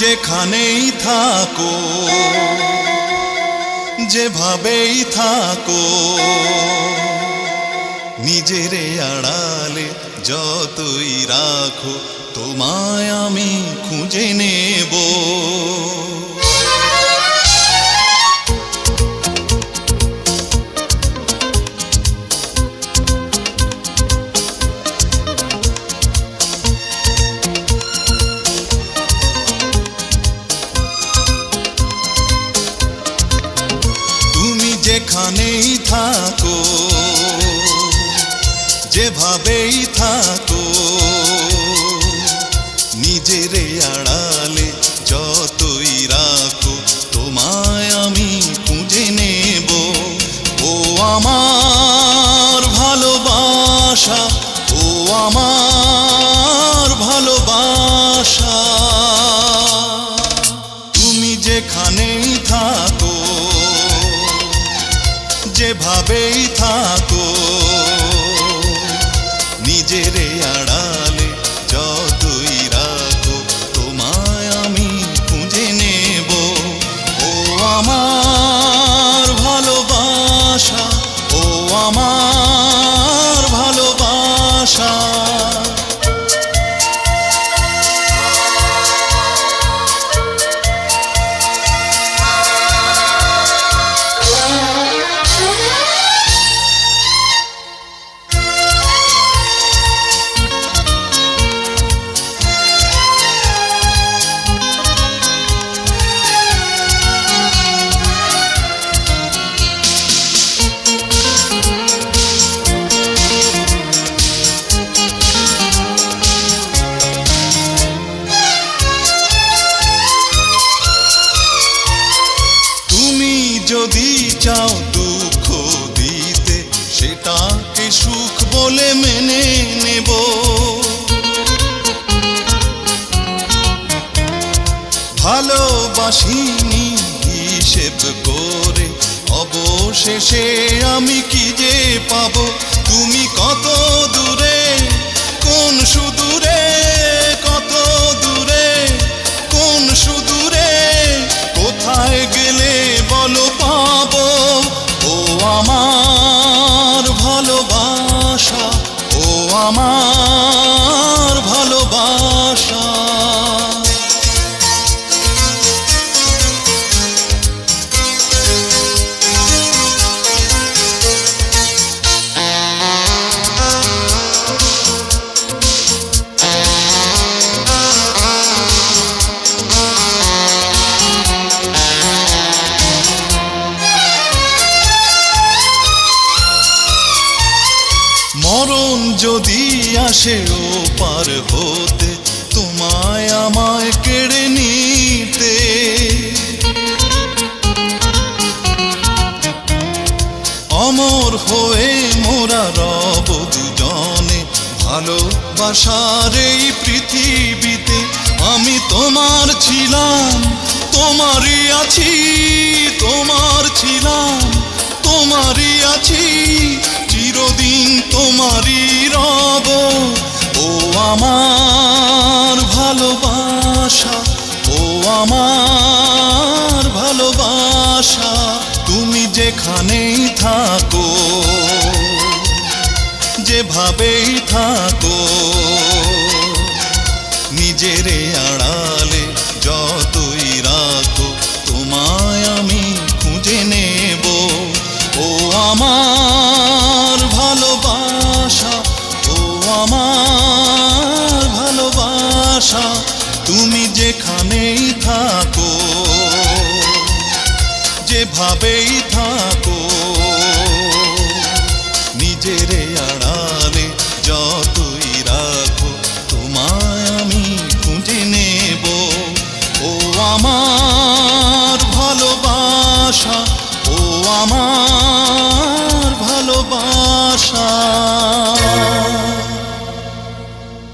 যেখানেই থাকো, যেভাবেই থাকো, নিজেরে আড়ালে যতই রাখো, তোমায় আমি খুঁজে নেব। যেখানেই থাকো, যেভাবেই থাকো, নিজেরে আড়ালে যতই রাখো, তোমায় আমি খুঁজে নেব। ও আমার ভালোবাসা, ও আমার ভালোবাসা, তুমি যেখানেই থাকো, যেভাবেই থাকো, নিজেরে আড়ালে যতই রাখো, তোমায় আমি খুঁজে নেব। ও আমার ভালোবাসা, ও আমার ভালোবাসা। যদি চাও দুঃখ দিতে, সেটাকে সুখ বলে মেনে নেব। ভালোবাসিনি হিসেব করে, অবশেষে আমি কি যে পাবো? তুমি কত দূরে, কোন সুদূরে, কত দূরে, কোন সুদূরে, কোথায় গেলে বলো পাবো? ও আমার ভালোবাসা, ও আমার ভালোবাসা। মরণ যদি আসে ও পার হতে, তোমায় আমায় কেড়ে নিতে, অমর হয়ে মোরা রব দুজনে, ভালোবাসার এই পৃথিবীতে। আমি তোমার ছিলাম, তোমারই আছি, তোমার ছিলাম, তোমারই আছি, চিরদিন তোমারই রব। ও আমার ভালোবাসা, ও আমার ভালোবাসা, তুমি যেখানেই থাকো, যেভাবেই থাকো, নিজেরে আড়ালে যতই রাখো, তোমায় আমি খুঁজে নেব। ও আমার ভালোবাসা, ও আমার ভালোবাসা, তুমি যেখানেই থাকো, যেভাবেই থাকো, নিজের